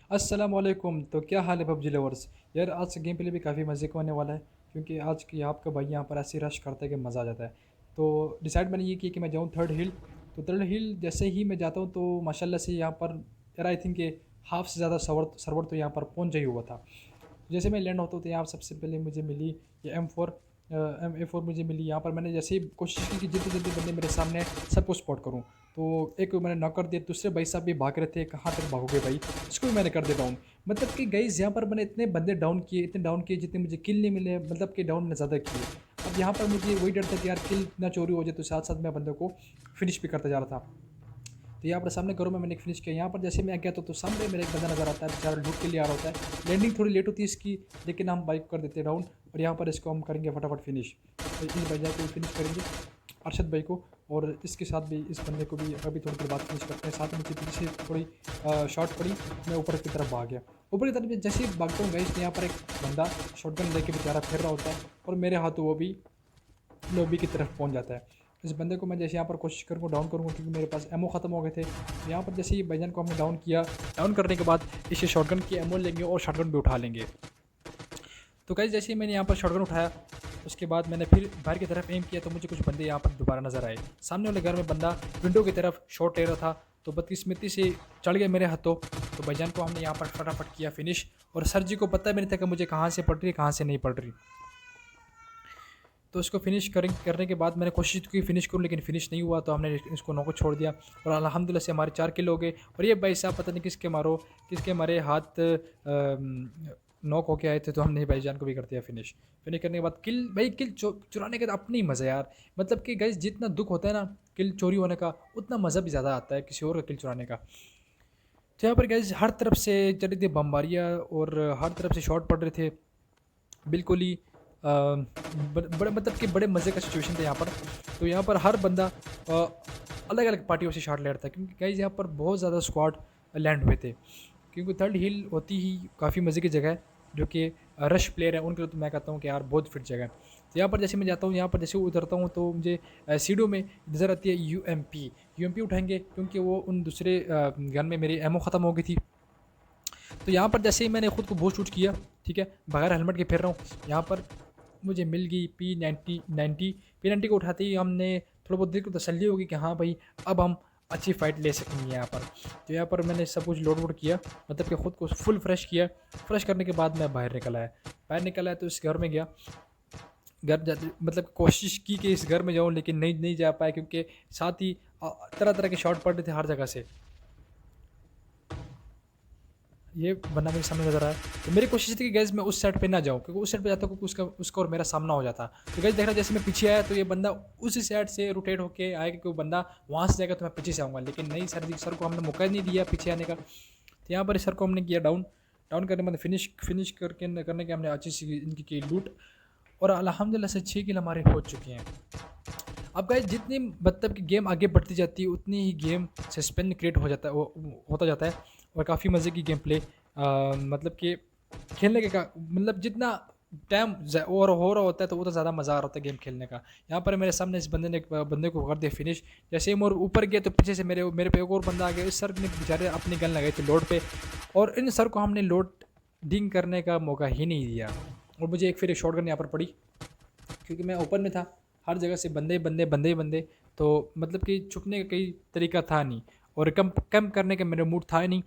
अस्सलामुअलैकुम। तो क्या हाल है पबजी लवर्स। यार आज का गेम प्ले भी काफ़ी मज़े का होने वाला है, क्योंकि आज की आपका भाई यहाँ पर ऐसे रश करता है कि मज़ा आ जाता है। तो डिसाइड मैंने ये किया कि मैं जाऊँ थर्ड हिल। तो थर्ड हिल जैसे ही मैं जाता हूँ तो माशाल्लाह से यहाँ पर यार आई थिंक कि हाफ से ज़्यादा सर्वर सर्वर तो यहाँ पर पहुँच ही हुआ था। जैसे मैं लैंड होता हूँ तो यहाँ सबसे पहले मुझे मिली ये M4 मुझे मिली। यहाँ पर मैंने जैसे ही कोशिश की कि जितने जितने बंदे मेरे सामने सबको स्पॉट करूँ। तो एक को मैंने नॉक कर दिया, दूसरे भाई साहब भी भाग रहे थे, कहाँ तक भागोगे भाई, इसको भी मैंने कर दिया डाउन। मतलब कि गाइस यहाँ पर मैंने इतने बंदे डाउन किए, इतने डाउन किए जितने मुझे किल नहीं मिले, मतलब कि डाउन मैंने ज़्यादा किए। अब यहाँ पर मुझे वही डर था कि यार किल ना चोरी हो जाए, तो साथ साथ मैं बंदे को फिनिश भी करता जा रहा था। तो यहाँ पर सामने घरों में मैंने फिनिश किया। यहाँ पर जैसे मैं गया तो सामने मेरा एक बंदा नज़र आता है, बेचारा लूट के लिए आ रहा होता है। लैंडिंग थोड़ी लेट होती है इसकी, लेकिन हम बाइक कर देते हैं डाउन। और यहाँ पर इसको हम करेंगे फटाफट फिनिश। तो इस भाई को फिनिश करेंगे, अरशद भाई को। और इसके साथ भी इस बंदे को भी अभी थोड़ी देर बाद फिनिश करते हैं। साथ में मुझे पीछे थोड़ी शॉट पड़ी, मैं ऊपर की तरफ भाग गया। ऊपर की तरफ जैसे ही भागता हूँ गाइस, यहाँ पर एक बंदा शॉटगन लेके बेचारा फिर रहा होता है, और मेरे हाथों वो भी लॉबी की तरफ पहुंच जाता है। इस बंदे को मैं जैसे यहाँ पर कोशिश करूँगा डाउन करूँगा, क्योंकि मेरे पास एमओ ख़त्म हो गए थे। तो यहाँ पर जैसे ही भाईजान को हमने डाउन किया, डाउन करने के बाद इसे शॉटगन की एमओ लेंगे और शॉटगन भी उठा लेंगे। तो गाइस जैसे ही मैंने यहाँ पर शॉटगन उठाया, उसके बाद मैंने फिर बाहर की तरफ एम किया, तो मुझे कुछ बंदे यहाँ पर दोबारा नज़र आए। सामने वाले घर में बंदा विंडो की तरफ शॉट ले रहा था, तो बदकिस्मती से चढ़ गए मेरे हाथों। तो भाईजान को हमने यहाँ पर फटाफट किया फिनिश। और सर जी को पता भी नहीं था कि मुझे कहाँ से पड़ रही है, कहाँ से नहीं पड़ रही। तो इसको फिनिश करने के बाद मैंने कोशिश की फ़िनिश करूँ, लेकिन फ़िनिश नहीं हुआ। तो हमने इसको नौको छोड़ दिया, और अल्हम्दुलिल्लाह से हमारे 4 किल हो गए। और ये भाई साहब पता नहीं किसके मारे हाथ नॉक होके आए थे, तो हमने भाईजान को भी कर दिया फिनिश। फिनिश करने के बाद किल चुराने का तो अपनी मज़ा है यार। मतलब कि गाइस जितना दुख होता है ना किल चोरी होने का, उतना मज़ा भी ज़्यादा आता है किसी और का किल चुराने का। तो यहाँ पर गाइस हर तरफ से चल रही थी बमबारियाँ, और हर तरफ से शॉट पड़ रहे थे। बिल्कुल ही बड़े मतलब कि बड़े मज़े का सिचुएशन था यहाँ पर। तो यहाँ पर हर बंदा अलग अलग पार्टियों से शॉट ले रहा था, क्योंकि गाइस यहाँ पर बहुत ज़्यादा स्क्वाड लैंड हुए थे। क्योंकि थर्ड हिल होती ही काफ़ी मज़े की जगह है, जो कि रश प्लेयर है उनके लिए, तो मैं कहता हूँ कि यार बहुत फिट जगह है। तो यहाँ पर जैसे मैं जाता हूँ, यहाँ पर जैसे उतरता हूँ, तो मुझे सीढ़ियों में नज़र आती है यूएमपी उठाएंगे, क्योंकि वो उन दूसरे गन में मेरी एमओ ख़त्म हो गई थी। तो यहाँ पर जैसे ही मैंने खुद को बूस्ट वूस्ट किया, ठीक है, बगैर हेलमेट के फिर रहा हूँ, यहाँ पर मुझे मिल गई P90 को उठाते ही हमने थोड़ा बहुत दिल को तसल्ली होगी कि हाँ भाई अब हम अच्छी फ़ाइट ले सकेंगे यहाँ पर। तो यहाँ पर मैंने सब कुछ लोड वोड किया, मतलब कि ख़ुद को फुल फ्रेश किया। फ्रेश करने के बाद मैं बाहर निकल आया तो इस घर में गया। घर जाते मतलब कोशिश की कि इस घर में जाऊँ, लेकिन नहीं नहीं जा पाया, क्योंकि साथ ही तरह तरह के शॉट पड़ रहे थे हर जगह से। ये बंदा मेरे सामने नज़र आया, तो मेरी कोशिश थी कि गैस मैं उस साइड पे ना जाऊँ, क्योंकि उस साइड पे जाता क्योंकि उसका उसका और मेरा सामना हो जाता। तो गैस देख रहा जैसे मैं पीछे आया, तो ये बंदा उसी साइड से रोटेट होके आएगा, कि कोई बंदा वहाँ से जाएगा तो मैं पीछे से आऊँगा, लेकिन नहीं, सर को हमने मौका ही नहीं दिया पीछे आने का। तो यहाँ पर सर को हमने किया डाउन। डाउन करने के बाद फिनिश करने के हमने अच्छी सी इनकी की लूट। और अल्हम्दुलिल्लाह से 6 किल हमारे हो चुके हैं। अब गाइस जितनी मतलब कि गेम आगे बढ़ती जाती है, उतनी ही गेम सस्पेंस क्रिएट हो जाता है, होता जाता है। और काफ़ी मज़े की गेम प्ले मतलब कि खेलने के का मतलब जितना टाइम और हो रहा होता है, तो उतना ज़्यादा मज़ा आ रहा होता है गेम खेलने का। यहाँ पर मेरे सामने इस बंदे को कर दिया फिनिश। जैसे ही मैं ऊपर गया, तो पीछे से मेरे पे एक और बंदा आ गया। इस सर ने बेचारे अपनी गन लगाई थी लोड पे, और इन सर को हमने लोडिंग करने का मौका ही नहीं दिया। और मुझे फिर एक शॉट गन यहाँ पर पड़ी, क्योंकि मैं ओपन में था, हर जगह से बंदे बंदे बंदे बंदे। तो मतलब कि छुपने का कोई तरीका था नहीं, और कम करने का मेरा मूड था ही नहीं।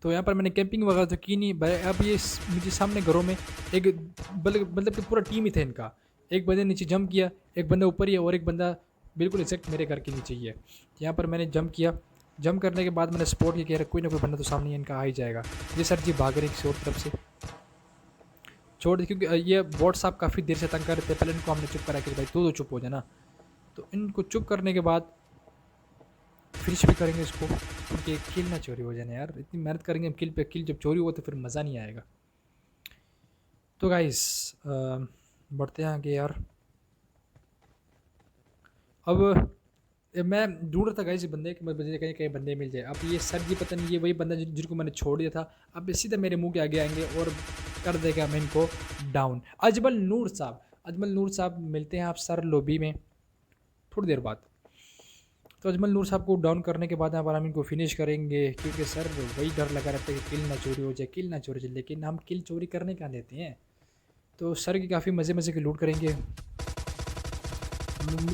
तो यहाँ पर मैंने कैंपिंग वगैरह तो की नहीं। अब ये मुझे सामने घरों में एक मतलब कि पूरा टीम ही था इनका। एक बंदे नीचे जंप किया, एक बंदा ऊपर ही है, और एक बंदा बिल्कुल एग्जैक्ट मेरे घर के नीचे ही है। तो यहाँ पर मैंने जंप किया। जंप करने के बाद मैंने स्पॉट किया कि यार कोई ना कोई बंदा तो सामने इनका आ ही जाएगा। ये सर जी भाग रहे किसी और तरफ से छोड़ दी, क्योंकि ये बोर्ड साहब काफ़ी देर से तंग कर रहे थे। पहले इनको हमने चुप करा कि भाई तू तो चुप हो जाना। तो इनको चुप करने के बाद फिनिश भी करेंगे इसको, क्योंकि किल ना चोरी हो जाए यार। इतनी मेहनत करेंगे हम किल पे, किल जब चोरी हो तो फिर मज़ा नहीं आएगा। तो गाइस बढ़ते हैं आगे यार। अब मैं ढूंढ रहा था गाइस बंदे कि मुझे कहीं कहीं बंदे मिल जाए। अब ये सर जी पता नहीं ये वही बंदा जिनको मैंने छोड़ दिया था, अब सीधे मेरे मुंह के आगे आएंगे और कर देगा मैं इनको डाउन। अजमल नूर साहब मिलते हैं आप सर लॉबी में थोड़ी देर बाद। तो अजमल नूर साहब को डाउन करने के बाद यहाँ पर हम इनको फिनिश करेंगे, क्योंकि सर वही डर लगा रहता है कि किल ना चोरी हो जाए, किल ना चोरी हो जाए, लेकिन हम किल चोरी करने का देते हैं। तो सर की काफ़ी मज़े मज़े की लूट करेंगे।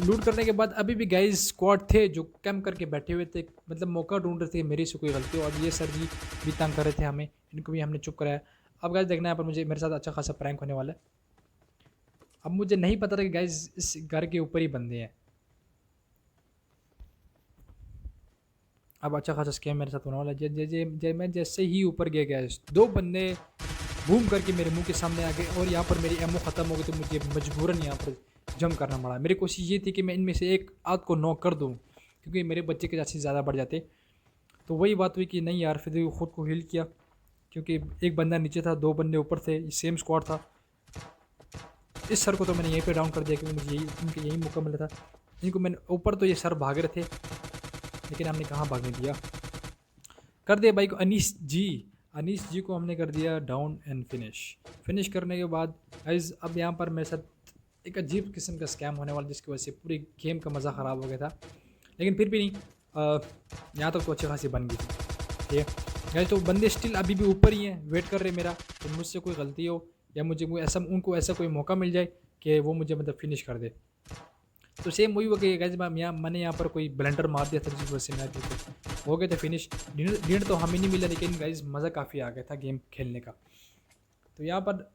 लूट करने के बाद अभी भी गाइस स्क्वाड थे जो कैंप करके बैठे हुए थे, मतलब मौका ढूंढ रहे थे मेरी से कोई गलती हो, और ये सर जी भी तंग कर रहे थे हमें, इनको भी हमने चुप कराया। अब गाइस देखना है यहाँ पर मुझे मेरे साथ अच्छा खासा प्रैंक होने वाला है। अब मुझे नहीं पता था कि गाइस इस घर के ऊपर ही बंदे हैं। अब अच्छा खासा स्कैम मेरे साथ होने वाला है। मैं जैसे ही ऊपर गया गैस, दो बंदे बूम करके मेरे मुंह के सामने आ गए, और यहाँ पर मेरी एमओ ख़त्म हो गई, तो मुझे मजबूरन यहाँ पर जंप करना पड़ा। मेरी कोशिश ये थी कि मैं इनमें से एक आध को नॉक कर दूँ, क्योंकि मेरे बच्चे के चांसेस ज़्यादा बढ़ जाते। तो वही बात हुई कि नहीं यार, फिर खुद को हील किया, क्योंकि एक बंदा नीचे था, दो बंदे ऊपर थे, सेम स्क्वाड था। इस सर को तो मैंने यहीं पे डाउन कर दिया, क्योंकि मुझे यही मौका मिला था। इनको मैंने ऊपर, तो ये सर भाग रहे थे, लेकिन हमने कहाँ भागने दिया, कर दिया भाई को। अनीस जी को हमने कर दिया डाउन एंड फिनिश करने के बाद गाइस अब यहाँ पर मेरे साथ एक अजीब किस्म का स्कैम होने वाला, जिसकी वजह से पूरी गेम का मज़ा ख़राब हो गया था, लेकिन फिर भी नहीं, यहाँ तक तो अच्छी खासी बन गई थी। ठीक है गाइस, तो बंदे स्टिल अभी भी ऊपर ही हैं, वेट कर रहे मेरा, तो मुझसे कोई गलती हो या मुझे कोई ऐसा, उनको ऐसा कोई मौका मिल जाए कि वो मुझे मतलब फिनिश कर दे। तो सेम वही हो गया गाइस, मैंने यहाँ पर कोई ब्लेंडर मार दिया था, जिस वजह से मैच हो गए थे फिनिश। डिनर तो हमें नहीं मिला, लेकिन गाइस मज़ा काफ़ी आ गया था गेम खेलने का। तो यहाँ पर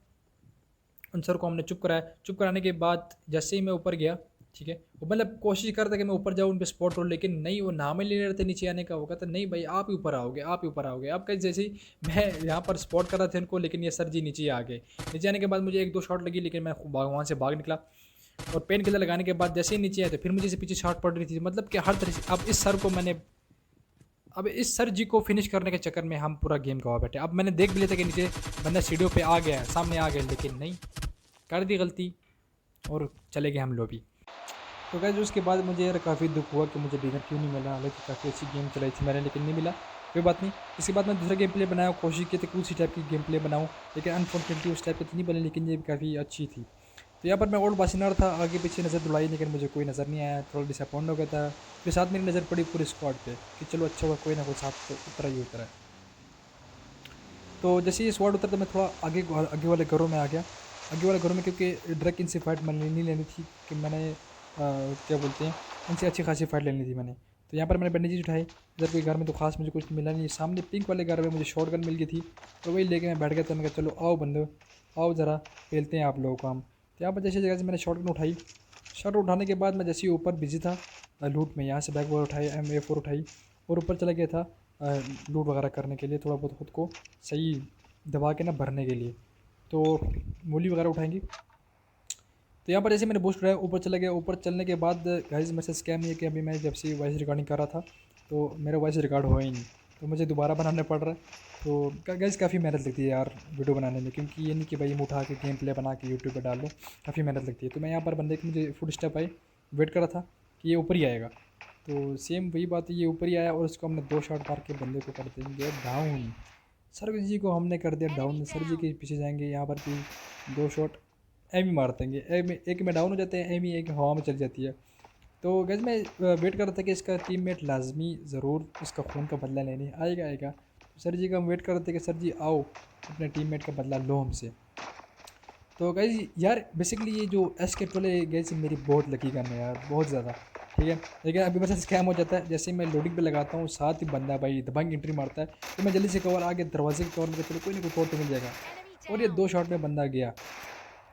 उन सर को हमने चुप कराया। चुप कराने के बाद जैसे ही मैं ऊपर गया, ठीक है, वो मतलब कोशिश करता कि मैं ऊपर जाऊँ, उन पर स्पॉट करूँ, लेकिन नहीं, वो नाम ही ले रहे थे नीचे आने का। वो कहता नहीं भाई, आप ही ऊपर आओगे, आप ही ऊपर आओगे। अब कहीं जैसे ही मैं यहाँ पर स्पॉट कर रहा था इनको, लेकिन ये सर जी नीचे आ गए। नीचे आने के बाद मुझे एक दो शॉट लगी, लेकिन मैं वहाँ से भाग निकला, और पेन किलर लगाने के बाद जैसे ही नीचे आए, तो फिर मुझे से पीछे शॉट पड़ रही थी, मतलब कि हर तरह से। अब इस सर जी को फिनिश करने के चक्कर में हम पूरा गेम गवा बैठे। अब मैंने देख भी लिया था कि नीचे बंदा सीढ़ियों पे आ गया है, सामने आ गया, लेकिन नहीं, कर दी गलती और चले गए हम लॉबी। तो गाइस उसके बाद मुझे यार काफ़ी दुख हुआ कि मुझे डिनर क्यों नहीं मिला, हालांकि काफ़ी अच्छी गेम चलाई थी मैंने, लेकिन नहीं मिला। कोई बात नहीं, इसके बाद मैं दूसरा गेम प्ले बनाया, कोशिश की थी कुछ टाइप की गेम प्ले बनाऊँ, लेकिन अनफॉर्चुनेटली उस टाइप की तो नहीं बनी, लेकिन ये भी काफ़ी अच्छी थी। तो यहाँ पर मैं ओल्ड बासिनार था, आगे पीछे नज़र दुलाई, लेकिन मुझे कोई नज़र नहीं आया, थोड़ा डिसअपॉइंट हो गया था। फिर साथ मेरी नज़र पड़ी पूरे स्क्वाड पे कि चलो अच्छा हुआ, कोई ना कोई साथ तो उतरा ही उतरा है। तो जैसे ये स्क्वाड उतरा, तो मैं थोड़ा आगे वाले घरों में आ गया। आगे वाले घरों में, क्योंकि डायरेक्ट इनसे फाइट मैंने नहीं लेनी थी, कि मैंने क्या बोलते हैं, इनसे अच्छी खासी फाइट लेनी थी मैंने। तो यहाँ पर मैंने बैंडेज उठाई, इधर कोई घर में तो खास मुझे कुछ मिला नहीं। सामने पिंक वाले घर में मुझे शॉर्ट गन मिल गई थी, तो वही लेके मैं बैठ गया था। मैंने कहा चलो आओ बंदो, आओ ज़रा खेलते हैं आप लोगों को हम। तो यहाँ पर जैसे जगह से मैंने शॉर्ट गन उठाई, शॉर्ट उठाने के बाद मैं जैसे ही ऊपर बिजी था लूट में, यहाँ से बैक वॉल उठाई, M4 उठाई, और ऊपर चला गया था लूट वगैरह करने के लिए, थोड़ा बहुत खुद को सही दबा के ना भरने के लिए। तो मूली वगैरह उठाएंगी। तो यहाँ पर जैसे मैंने बूस्ट उठाया, ऊपर चला गया। ऊपर चलने के बाद गाइस मैसेज स्कैम ये कि अभी मैं जब से वॉइस रिकॉर्डिंग कर रहा था, तो मेरा वॉइस रिकॉर्ड हुआ ही नहीं, तो मुझे दोबारा बनाना पड़ रहा है। तो गाइस काफ़ी मेहनत लगती है यार वीडियो बनाने में, क्योंकि ये नहीं कि भाई मैं उठा के गेम प्ले बना के यूट्यूब पर डाल लो, काफ़ी मेहनत लगती है। तो मैं यहाँ पर बंदे की मुझे फुट स्टेप आई, वेट कर रहा था कि ये ऊपर ही आएगा। तो सेम वही बात है, ये ऊपर ही आया, और उसको हमने 2 शॉट मार के बंदे को कर देंगे डाउन। सर जी को हमने कर दिया डाउन। सर जी के पीछे जाएंगे, यहाँ पर भी 2 शॉट एम ही मार देंगे, एक में डाउन हो जाते हैं, एम ही एक हवा में चल जाती है। तो गैस मैं वेट कर रहा था कि इसका टीममेट लाजमी ज़रूर इसका खून का बदला लेने आएगा। तो सर जी का हम वेट कर रहे थे कि सर जी आओ, अपने टीममेट का बदला लो हमसे। तो गैस यार बेसिकली ये जो एस्केप वाले गैस मेरी बहुत लकी गन है यार, बहुत ज़्यादा। ठीक है, लेकिन अभी मेरे साथ स्कैम हो जाता है, जैसे मैं लोडिंग पे लगाता हूँ, साथ ही बंदा भाई दबंग एंट्री मारता है, तो मैं जल्दी से कवर आगे दरवाजे के कवर में, चलो कोई ना कोई तोड़ तो मिल जाएगा, और ये 2 शॉट में बंदा गया।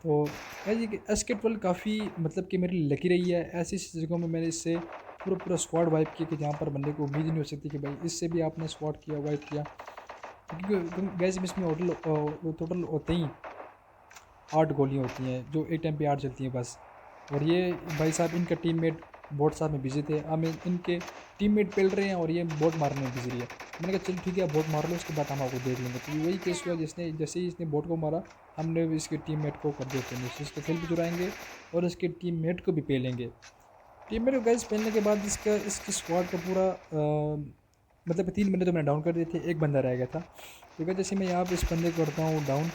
तो ये एस्केप वर्ल्ड काफ़ी मतलब कि मेरी लकी रही है। ऐसी जगहों में मैंने इससे पूरा स्क्वाड वाइप किया कि जहाँ पर बंदे को उम्मीद नहीं हो सकती कि भाई इससे भी आपने स्क्वाड किया, वाइप किया। क्योंकि गैस इसमें टोटल होते ही 8 गोलियाँ होती हैं, जो एक टाइम पे 8 चलती हैं बस। और ये भाई साहब इनका टीममेट बोट साहब में बिजी थे, हम इनके टीममेट पेल रहे हैं और ये बोट मारने में बिजी रही है। मैंने कहा चल ठीक है, बोट मार लो, उसके बाद हम आपको देख लेंगे। तो वही केस हुआ, जैसे ही इसने बोट को मारा, हमने भी इसके टीममेट को कर दिया फिनिश। इसके खेल भी चुराएंगे और इसके टीममेट को भी पेलेंगे। टीममेट को गैस पेलने के बाद इसकी स्क्वाड का पूरा मतलब 3 बंदे तो मैंने डाउन कर दिए थे, एक बंदा रह गया था। क्योंकि जैसे मैं यहाँ पे इस बंदे को करता हूँ डाउन,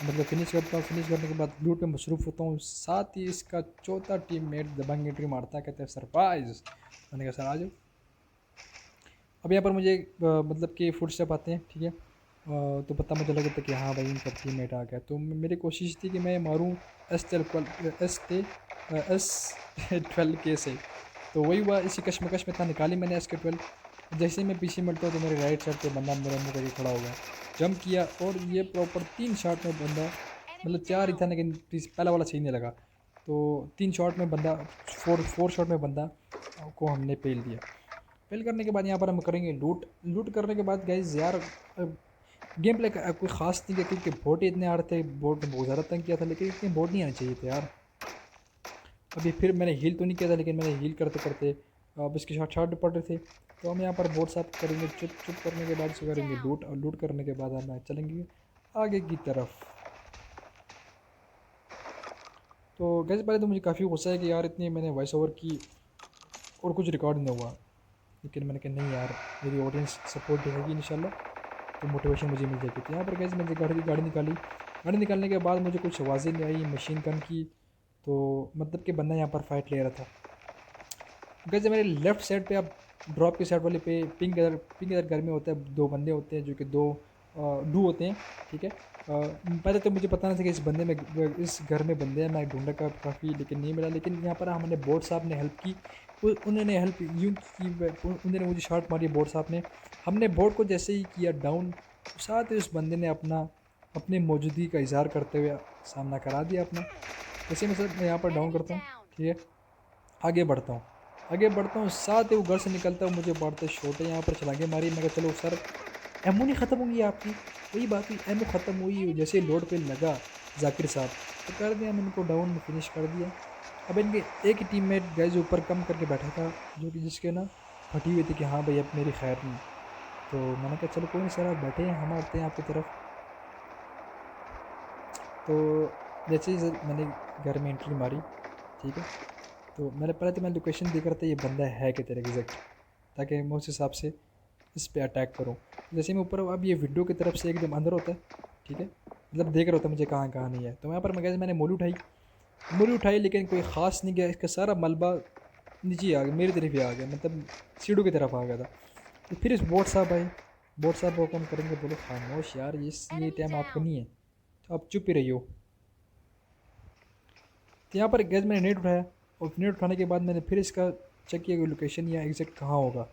मतलब फिनिश करता हूँ, फिनिश करने के बाद लूट में मसरूफ़ होता हूँ, साथ ही इसका चौथा टीममेट दबंग एंट्री मारता है, कहते हैं सरप्राइज़। मैंने कहा सर आ जाओ। अब यहाँ पर मुझे मतलब कि फुट स्टेप आते हैं, ठीक है। तो पता मुझे लगा था कि हाँ भाई इनका टीममेट आ गया, तो मेरी कोशिश थी कि मैं मारूँ एस 12 के से। तो वही हुआ, इसी कश्मकश में था, निकाली मैंने SK-12। जैसे ही मैं पीछे मिलता हूँ तो मेरे राइट साइड पे बंदा मेरे मुँह करके खड़ा हो गया, जंप किया और ये प्रॉपर 3 शॉट में बंदा, मतलब 4 ही था लेकिन पहला वाला सही नहीं लगा। तो 3 शॉट में बंदा, फोर शॉट में बंदा को हमने पेल दिया। पेल करने के बाद यहाँ पर हम करेंगे लूट। लूट करने के बाद गाइस यार गेम प्ले कोई ख़ास नहीं किया, क्योंकि बोट ही इतने आ रहे थे, बोट ने बहुत ज़्यादा तंग किया था, लेकिन इतने बोट नहीं आने चाहिए थे यार। अभी फिर मैंने हील तो नहीं किया था, लेकिन मैंने हील करते करते अब इसके शॉट शॉट पड़ रहे थे। तो हम यहाँ पर बोट साफ करेंगे, चुप चुप करने के बाद से करेंगे लूट, और लूट करने के बाद हम चलेंगे आगे की तरफ। तो गैस पहले तो मुझे काफ़ी गुस्सा है कि यार इतनी मैंने वॉइस ओवर की और कुछ रिकॉर्ड नहीं हुआ, लेकिन मैंने कहा नहीं यार, मेरी ऑडियंस सपोर्ट देगी इंशाल्लाह, तो मोटिवेशन मुझे मिल जाएगी। तो यहाँ पर गैस मैंने गाड़ी निकाली। गाड़ी निकालने के बाद मुझे कुछ आवाज़ें नहीं आई मशीन गन की, तो मतलब कि बंदा यहाँ पर फाइट ले रहा था। गैस मेरे लेफ़्ट साइड पे, आप ड्रॉप की साइड वाले पे पिंक कलर घर में होता है, 2 बंदे होते हैं जो कि दो डू होते हैं, ठीक है। पहले तो मुझे पता नहीं था कि इस घर में बंदे हैं, मैं ढूंढा का काफ़ी लेकिन नहीं मिला। लेकिन यहाँ पर हमने बोर्ड साहब ने हेल्प की, उन्होंने हेल्प यूँ की, उन्होंने मुझे शॉट मारी बोर्ड साहब ने। हमने बोर्ड को जैसे ही किया डाउन, साथ ही उस बंदे ने अपने मौजूदगी का इजहार करते हुए सामना करा दिया अपना। जैसे मैं यहाँ पर डाउन करता हूँ, ठीक है, आगे बढ़ता हूँ, साथ ही वो घर से निकलता हूँ, मुझे बढ़ते छोटे यहाँ पर छलांगे मारी। मैं कहा चलो सर, एमओ नहीं ख़त्म होगी आपकी। वही बात हुई, एमओ ख़त्म हुई, जैसे लोड पे लगा जाकिर साहब तो कर दिया, मैंने इनको डाउन में फिनिश कर दिया। अब इनके एक ही टीममेट गैज ऊपर कम करके बैठा था, जो कि जिसके ना फटी हुई थी कि हाँ भाई अब मेरी खैर नहीं। तो मैंने कहा चलो कोई नहीं सर, आप बैठे हैं, हम आते हैं आपकी तरफ। तो जैसे ही सर मैंने घर में एंट्री मारी, ठीक है, तो मैं लोकेशन देख रहा था ये बंदा है कि तेरे एग्जैक्ट, ताकि मैं उस हिसाब से इस पे अटैक करूँ। जैसे मैं ऊपर, अब ये विंडो की तरफ से एकदम अंदर होता है, ठीक है, मतलब देख रहा होता है मुझे कहाँ कहाँ नहीं है। तो यहाँ पर मैंने मोली उठाई लेकिन कोई ख़ास नहीं गया, इसका सारा मलबा नीचे आ गया, मेरी तरफ ही आ गया, मतलब सीढ़ों की तरफ आ गया था। तो फिर इस बोट साहब को कम करेंगे, बोलो खामोश यार, ये टाइम आपका नहीं है, तो आप चुप ही रहियो। तो यहाँ पर गैस मैंने नेट उठाया, और नेट उठाने के बाद मैंने फिर इसका चेक किया कि लोकेशन या एग्जैक्ट कहाँ होगा।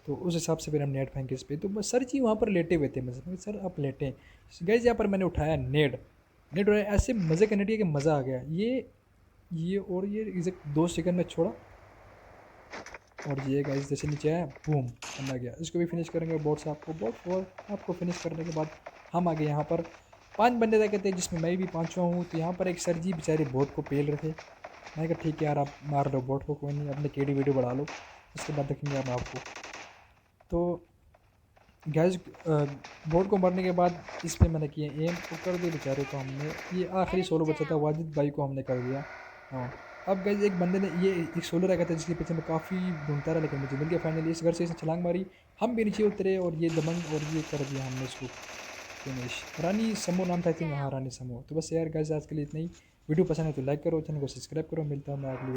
तो उस हिसाब से फिर हम नेट फेंके इस पर। तो बस सर जी वहाँ पर लेटे हुए थे, मैं सर आप लेटें। गैस यहाँ पर मैंने उठाया नेट उठाया, ऐसे मज़े करने दिया कि मज़ा आ गया। ये एग्जैक्ट 2 सेकंड में छोड़ा, और ये गाइस जैसे नीचे आया बूम बंदा गया। इसको भी फिनिश करेंगे बोट साहब को। आपको फिनिश करने के बाद हम आगे यहाँ पर 5 बंदे तक थे, जिसमें मैं भी 5वां हूँ। तो यहाँ पर एक सर जी बेचारे बोट को पेल रहे थे। मैंने कहा ठीक है यार, आप मार लो बोट को, कोई नहीं, अपने केडी वीडियो बढ़ा लो, उसके बाद देखेंगे हम आपको। तो गैस बोट को मरने के बाद इस पर मैंने किए एम, तो कर दिया बेचारे को हमने। ये आखिरी सोलो बचा था, वाजिद भाई को हमने कर दिया। हाँ, अब गैस एक बंदे ने ये एक सोलो रह गया था, जिसके पीछे मैं काफ़ी ढूंढता रहा, लेकिन मुझे मिल गया फाइनली। इस घर से इसने छलांग मारी, हम भी नीचे उतरे, और ये दबंग, और ये कर दिया हमने इसको फिनिश। रानी समो नाम था आई थिंक, हाँ रानी समो। तो बस यार गैस आज के लिए इतना ही। वीडियो पसंद है तो लाइक करो, चैनल को सब्सक्राइब करो। मिलता हूँ मैं अगली